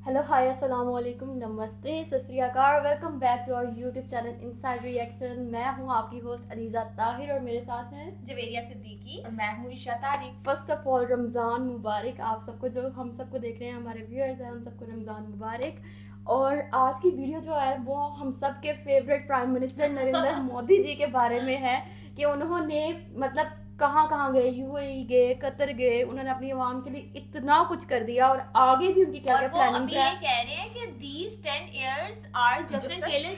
Hello hi अस्सलाम वालेकुम नमस्ते Sat Shri Akal welcome back to our YouTube channel inside reaction. मैं हूं आपकी होस्ट अलीजा ताहिर और मेरे साथ हैं जवेरिया सिद्दीकी और मैं हूँ Isha Tariq. First of all Ramzan मुबारक आप सबको, जो हम सबको देख रहे हैं हमारे व्यूअर्स हैं उन सबको रमज़ान मुबारक। और आज की वीडियो जो है वो हम सब के favourite prime minister Narendra Modi ji के बारे में है कि उन्होंने मतलब कहाँ गए, यूएई गए, कतर गए, उन्होंने अपनी आवाम के लिए इतना कुछ कर दिया और आगे भी उनकी क्या क्या प्लानिंग है। है। ये कह रहे हैं कि these 10 years are just a trailer,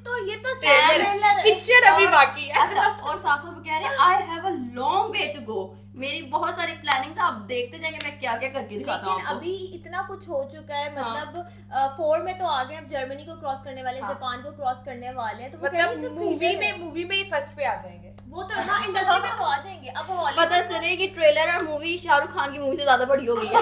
तो ये तो ट्रेलर पिक्चर अभी बाकी है। अच्छा, और साथ साथ वो कह रहे हैं I have a long way to go, मेरी बहुत सारी प्लानिंग था, अब देखते जाएंगे मैं क्या क्या करके दिखाता हूं। लेकिन अभी इतना कुछ हो चुका है, मतलब 4 में तो आ गए, अब जर्मनी को क्रॉस करने वाले हैं, जापान को क्रॉस करने वाले हैं, तो वो कह रहे हैं मतलब मूवी में ही फर्स्ट पे आ जाएंगे। वो तो हाँ इंडस्ट्री में तो आ जाएंगे। अब पता चले कि ट्रेलर और मूवी शाहरुख खान की मूवी से ज्यादा बड़ी हो गई है।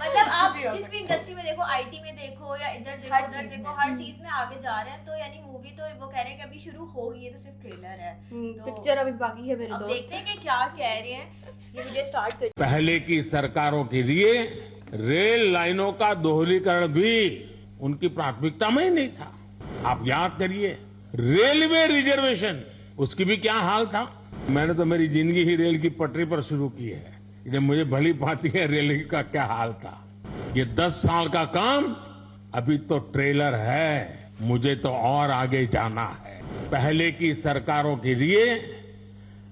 मतलब आप जिस भी इंडस्ट्री में देखो, आईटी में देखो या इधर देखो उधर देखो, हर चीज में आगे जा रहे हैं। तो यानी मूवी तो वो कह रहे हैं कि अभी शुरू हो गई है, तो सिर्फ ट्रेलर है, तो पिक्चर अभी बाकी है मेरे अब दोस्त। देखते हैं कि क्या कह रहे हैं। ये वीडियो स्टार्ट कर। पहले की सरकारों के लिए रेल लाइनों का दोहरीकरण भी उनकी प्राथमिकता में ही नहीं था। आप याद करिए, रेलवे रिजर्वेशन उसकी भी क्या हाल था। मैंने तो मेरी जिंदगी ही रेल की पटरी पर शुरू की है, इसलिए मुझे भली भांति है रेल का क्या हाल था। ये 10 साल का काम अभी तो ट्रेलर है, मुझे तो और आगे जाना है। पहले की सरकारों के लिए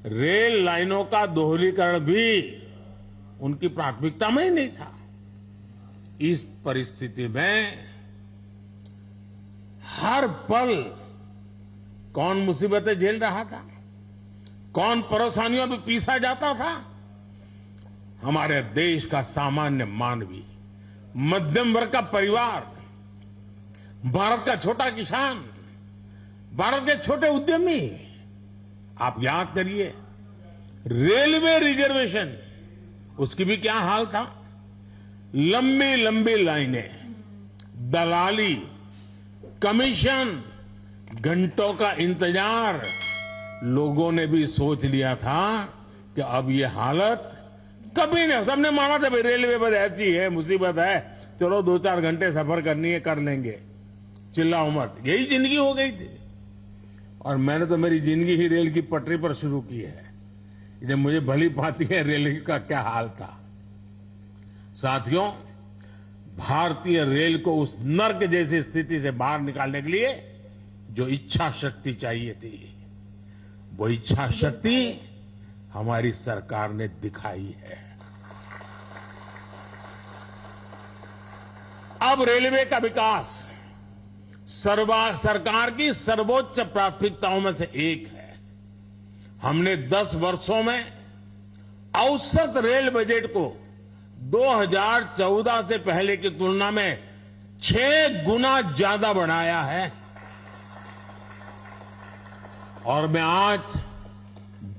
रेल लाइनों का दोहरीकरण भी उनकी प्राथमिकता में ही नहीं था। इस परिस्थिति में हर पल कौन मुसीबतें झेल रहा था, कौन परेशानियों में पीसा जाता था। हमारे देश का सामान्य मानवी, मध्यम वर्ग का परिवार, भारत का छोटा किसान, भारत के छोटे उद्यमी। आप याद करिए, रेलवे रिजर्वेशन उसकी भी क्या हाल था। लंबी लंबी लाइनें, दलाली, कमीशन, घंटों का इंतजार। लोगों ने भी सोच लिया था कि अब ये हालत कभी नहीं। सबने माना था भाई रेलवे बस ऐसी है, मुसीबत है, चलो 2-4 घंटे सफर करनी है कर लेंगे, चिल्लाओ मत। यही जिंदगी हो गई थी। और मैंने तो मेरी जिंदगी ही रेल की पटरी पर शुरू की है, इसलिए मुझे भली भांति है रेल का क्या हाल था। साथियों, भारतीय रेल को उस नर्क जैसी स्थिति से बाहर निकालने के लिए जो इच्छा शक्ति चाहिए थी, वो इच्छा शक्ति हमारी सरकार ने दिखाई है। अब रेलवे का विकास सरकार की सर्वोच्च प्राथमिकताओं में से एक है। हमने 10 वर्षों में औसत रेल बजट को 2014 से पहले की तुलना में 6 गुना ज्यादा बढ़ाया है। और मैं आज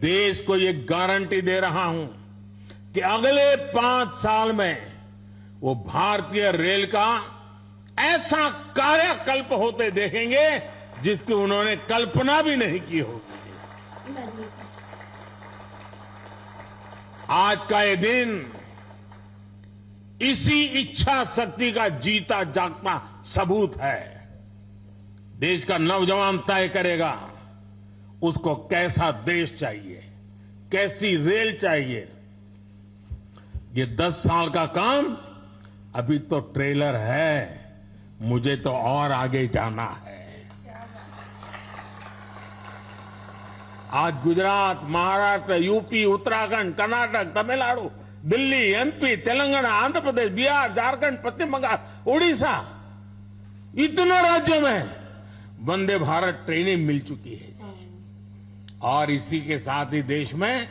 देश को ये गारंटी दे रहा हूं कि अगले 5 साल में वो भारतीय रेल का ऐसा कायाकल्प होते देखेंगे जिसकी उन्होंने कल्पना भी नहीं की होगी। आज का ये दिन इसी इच्छा शक्ति का जीता जागता सबूत है। देश का नौजवान तय करेगा उसको कैसा देश चाहिए, कैसी रेल चाहिए। ये 10 साल का काम अभी तो ट्रेलर है, मुझे तो और आगे जाना है। आज गुजरात, महाराष्ट्र, यूपी, उत्तराखंड, कर्नाटक, तमिलनाडु, दिल्ली, एमपी, तेलंगाना, आंध्र प्रदेश, बिहार, झारखंड, पश्चिम बंगाल, उड़ीसा, इतने राज्यों में वंदे भारत ट्रेनें मिल चुकी है। और इसी के साथ ही देश में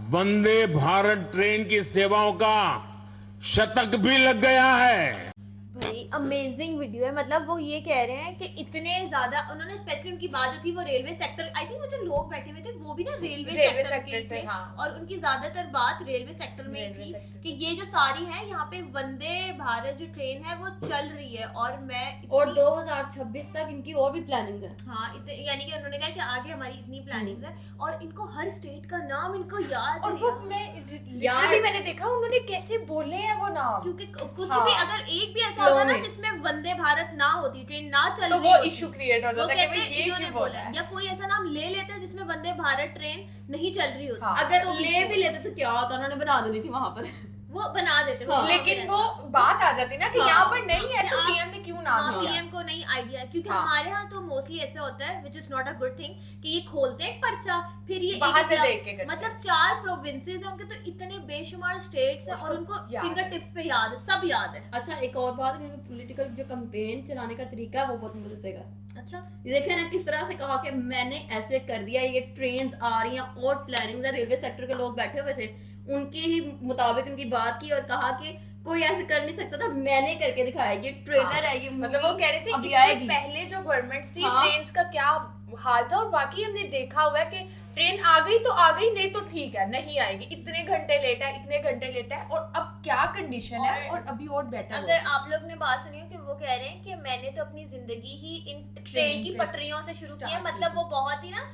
वंदे भारत ट्रेन की सेवाओं का शतक भी लग गया है। भले भाई अमेजिंग वीडियो है। मतलब वो ये कह रहे हैं कि इतने ज्यादा उन्होंने स्पेशली उनकी बात जो थी वो रेलवे सेक्टर, आई थिंक वो जो लोग बैठे हुए थे वो भी ना रेलवे सेक्टर के से, थे। हाँ। और उनकी ज्यादातर बात रेलवे सेक्टर में रेलवे थी सेक्टर। कि ये जो सारी है यहाँ पे वंदे भारत जो ट्रेन है वो चल रही है। और मैं और 2026 तक इनकी और भी प्लानिंग है। हाँ यानी कि उन्होंने कहा कि आगे हमारी इतनी प्लानिंग्स है और इनको हर स्टेट का नाम इनको याद और है वो यार। मैं मैंने देखा उन्होंने कैसे बोले हैं वो नाम, क्योंकि कुछ हाँ। भी अगर एक भी ऐसा होता ना में। जिसमें वंदे भारत ना होती, ट्रेन ना चल तो रही वो होती, इशू क्रिएट हो वो जाता है कि कहते भाई हैं ये इन्होंने क्यों बोला है। या कोई ऐसा नाम ले लेते हैं जिसमें वंदे भारत ट्रेन नहीं चल रही होती। हाँ। अगर तो ले भी लेते तो क्या होता, उन्होंने बना देनी थी वहां पर। वो बना देते हाँ। लेकिन वो बात आ जाती ना कि हाँ। यहाँ पर नहीं है तो आप- पीएम ने क्यों नाम लिया। पीएम को नहीं आइडिया, क्योंकि हाँ। हमारे यहाँ तो मोस्टली ऐसा होता है which is not a good thing कि ये खोलते हैं पर्चा फिर ये बाहर एक से लफ्ज- देख के करते हैं। मतलब 4 प्रोविंसेस हैं उनके, तो इतने बेशुमार स्टेट्स हैं और और सब उनको याद फिंगर है। टिप्स पे याद है, सब याद है। अच्छा एक और बात, इन्होंने पॉलिटिकल जो कैंपेन चलाने का तरीका है वो बहुत मुझे सेगा। अच्छा देखे ना किस तरह से कहा कि मैंने ऐसे कर दिया, ये ट्रेन्स आ रही हैं और प्लानिंग है, रेलवे सेक्टर के लोग बैठे हुए थे उनके ही मुताबिक उनकी बात की और कहा कि कोई ऐसे कर नहीं सकता था, मैंने करके दिखाया, ये ट्रेलर है, ये मतलब वो कह रहे थे अभी इससे आएगी। पहले जो गवर्नमेंट्स थी हाँ। ट्रेन्स का क्या हाल था और वाकई हमने देखा हुआ है कि ट्रेन आ गई तो आ गई, नहीं तो ठीक है नहीं आएगी, इतने घंटे लेट है इतने घंटे लेट है और अब क्या कंडीशन है और अभी और बेटर अगर आप लोग ने बात सुनी हो कि वो कह रहे हैं कि मैंने तो अपनी जिंदगी ही इन ट्रेन की पे पटरियों से शुरू की है। start मतलब की वो बहुत ही ना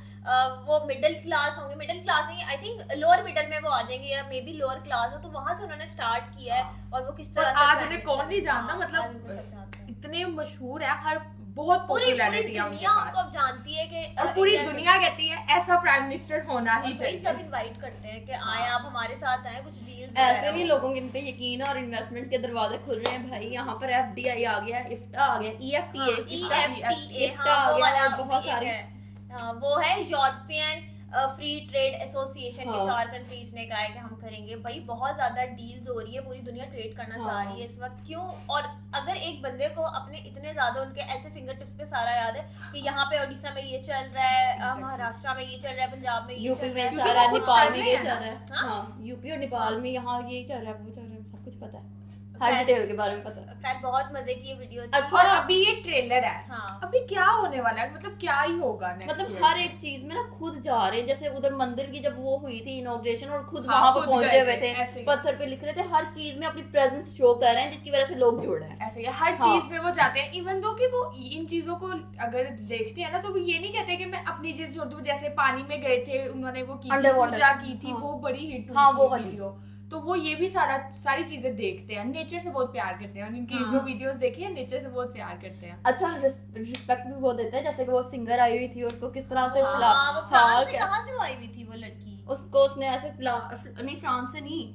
वो मिडिल क्लास होंगे, मिडिल क्लास नहीं आई थिंक लोअर मिडिल में वो आ जाएंगे या मे बी लोअर क्लास हो, तो वहां से उन्होंने स्टार्ट किया है। और वो किस और तरह से आज prime उन्हें minister कौन नहीं जानता, हाँ, मतलब आज उनको सब जानते हैं। इतने मशहूर है, हर बहुत पूरी पॉपुलैरिटी है उनके दुनिया उनको पास अब जानती है कि और पूरी इंडिया के- दुनिया कहती है ऐसा प्राइम मिनिस्टर होना ही वही सब चाहिए। इनवाइट करते हैं कि आए आप हमारे साथ आए, कुछ डील्स ऐसे नहीं लोगों के इन पे यकीन है और इन्वेस्टमेंट के दरवाजे खुल रहे हैं भाई। यहाँ पर एफडीआई आ गया, इफ्टा आ गया, ईएफटीए EFTA इफ्टा हाँ आ वो गया वाला और बहुत भी एक सारी है। हाँ, वो है यूरोपियन फ्री ट्रेड एसोसिएशन के हाँ। 4 कंट्रीज ने कहा है कि हम करेंगे। भाई बहुत ज्यादा डील्स हो रही है, पूरी दुनिया ट्रेड करना हाँ। चाह रही है इस वक्त। क्यों? और अगर एक बंदे को अपने इतने ज्यादा उनके ऐसे फिंगर टिप्स पे सारा याद है कि यहाँ पे ओडिशा में ये चल रहा है, Exactly. महाराष्ट्र में ये चल रहा है, पंजाब में ये यूपी चल में रहा है, चल रहा है, वो खुद नेपाल कर में रहे ये हैं चल ना। रहा है। हाँ? हाँ यूपी और नेपाल में यहाँ यही चल रहा है, वो चल रहा है, सब कुछ पता है, हर डिटेल के बारे में पता है। खैर बहुत मजे की ये वीडियो थी। अच्छा और अभी ये ट्रेलर है, हाँ अभी क्या होने वाला है, मतलब क्या ही होगा next मतलब year? हर एक चीज में ना खुद जा रहे हैं। जैसे उधर मंदिर की जब वो हुई थी इनॉग्रेशन और खुद हाँ, वहां पर खुद पहुंचे गए हुए थे, थे, ऐसे ही। पत्थर पे लिख रहे थे, हर चीज में अपनी प्रेजेंस शो कर रहे हैं जिसकी वजह से लोग जुड़ रहे हैं। ऐसे ही हर हाँ। चीज में वो जाते हैं, इवन दो कि वो इन चीजों को अगर देखते हैं ना तो वो ये नहीं कहते कि मैं अपनी चीज छोड़ दूं। जैसे पानी में गए थे, उन्होंने वो की थी, Underwater। पूजा की थी, हाँ। वो बड़ी हिट हाँ, हुई वो थी वाली। वीडियो। तो वो ये भी सारी चीजें देखते हैं, नेचर से बहुत प्यार करते हैं। इनकी हाँ। जो वीडियोस देखी है नेचर से बहुत प्यार करते हैं। अच्छा रिस्पेक्ट भी वो देते हैं, जैसे कि वो सिंगर आई हुई थी उसको किस तरह से हाँ, वो फ्रांस से क्या- कहाँ से वो आई हुई थी वो लड़की? उसको उसने ऐसे नहीं फ्रांस से नहीं,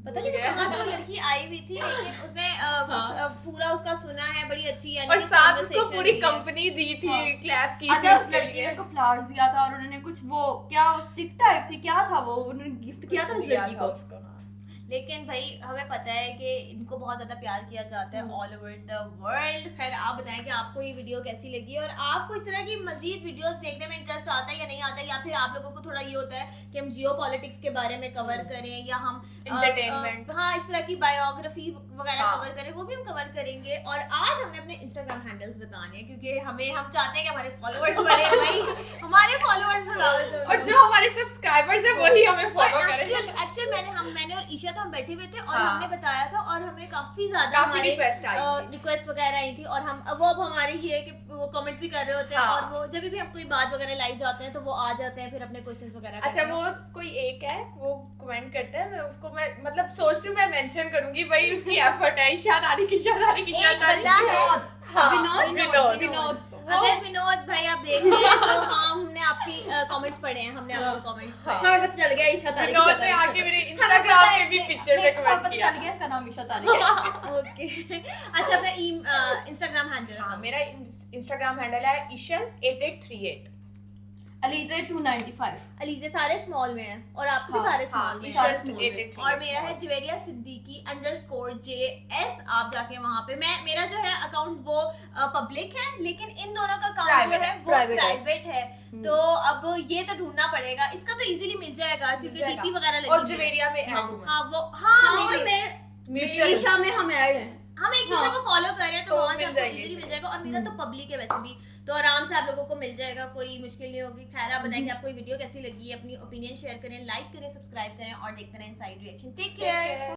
पता नहीं कहाँ से वो लड़की आई हुई थी, लेकिन उसने पूरा उसका सुना है, बड़ी अच्छी यानी और कि साथ उसको conversation पूरी हुई है। कंपनी दी थी, हाँ। क्लैप की अच्छा थी उस उसके लड़की लिए। ने को फ्लावर्स दिया था और उन्होंने कुछ वो क्या स्टिक टाइप थी, क्या था वो, उन्होंने गिफ्ट किया था उस दिया लड़की था को। उसको, हाँ। लेकिन भाई हमें पता है कि इनको बहुत ज्यादा प्यार किया जाता है ऑल ओवर द वर्ल्ड। खैर आप बताएं कि आपको ये वीडियो कैसी लगी और आपको इस तरह की मजीद वीडियोस देखने में इंटरेस्ट आता है या नहीं आता है, या फिर आप लोगों को थोड़ा ये होता है कि हम जियो पॉलिटिक्स के बारे में कवर करें या हम Entertainment। हाँ इस तरह की बायोग्राफी वगैरह हाँ। कवर करें, वो भी हम कवर करेंगे। और आज हमने अपने इंस्टाग्राम हैंडल्स बताने हैं क्योंकि हम चाहते हैं कि हमारे फॉलोअर्स बढ़े भाई, हमारे फॉलोअर्स बढ़ा दो। और जो हमारे सब्सक्राइबर्स हैं वही हमें फॉलो करें। एक्चुअल मैंने और ईशा तो हम बैठे हुए थे और हाँ। हमने बताया था और हमें काफी ज्यादा काफी हमारे रिक्वेस्ट आई थी। रिक्वेस्ट वगैरह आई थी और हम वो अब हमारे ये है कि वो कमेंट्स भी कर रहे होते हैं हाँ। और वो जब भी हम कोई बात वगैरह लाइव जाते हैं तो वो आ जाते हैं फिर अपने क्वेश्चंस वगैरह करते अच्छा हैं। वो कोई एक है वो कमेंट करता है, मैं मतलब सोचती हूँ मैं मेंशन करूंगी भाई उसकी एफर्ट है, शादारी की एक बंदा है हाँ, विनोद। विनोद। अगर विनोद भाई आप देख रहे हैं तो हाँ हमने आपकी कमेंट्स पढ़े हैं, हमने आपके कमेंट्स पढ़े हैं। हमें पता चल गया ईशा तारिक। विनोद ने आके मेरे इंस्टाग्राम पे भी पिक्चर पे कमेंट पता किया। चल गया इसका नाम ईशा तारिक है। ओके अच्छा अपना इंस्टाग्राम हैंडल हाँ मेरा इंस्टाग्राम हैंडल है ईशल8838। अलीजे 295। अलीजे सारे स्मॉल में हैं और आपके भी हाँ, सारे हाँ, स्मॉल में सारे हैं। small में। और मेरा है जवेरिया सिद्दीकी _JS। आप जाके वहां पे मेरा जो है अकाउंट वो पब्लिक है, लेकिन इन दोनों का अकाउंट जो Private है वो private है। प्राइवेट है। तो अब ये तो ढूंढना पड़ेगा, इसका तो इजीली मिल जाएगा क्योंकि मिल जाएगा। डीपी वगैरह लगी और हुई है। जवेरिया में हाँ ऐड हूँ मैं। हाँ वो हाँ और मेरी- मैं म्यूचुअल ईशा में हम ऐड हैं। हम एक दूसरे हाँ। को फॉलो कर रहे हैं तो तो वहां से मिल आपको जाएंगे। इजीली मिल जाएगा और मेरा तो पब्लिक है वैसे भी, तो आराम से आप लोगों को मिल जाएगा, कोई मुश्किल नहीं होगी। खैर आप बताएं कि आपको ये वीडियो कैसी लगी, अपनी ओपिनियन शेयर करें, लाइक करें, सब्सक्राइब करें और देखते रहें इनसाइड रिएक्शन। Take care.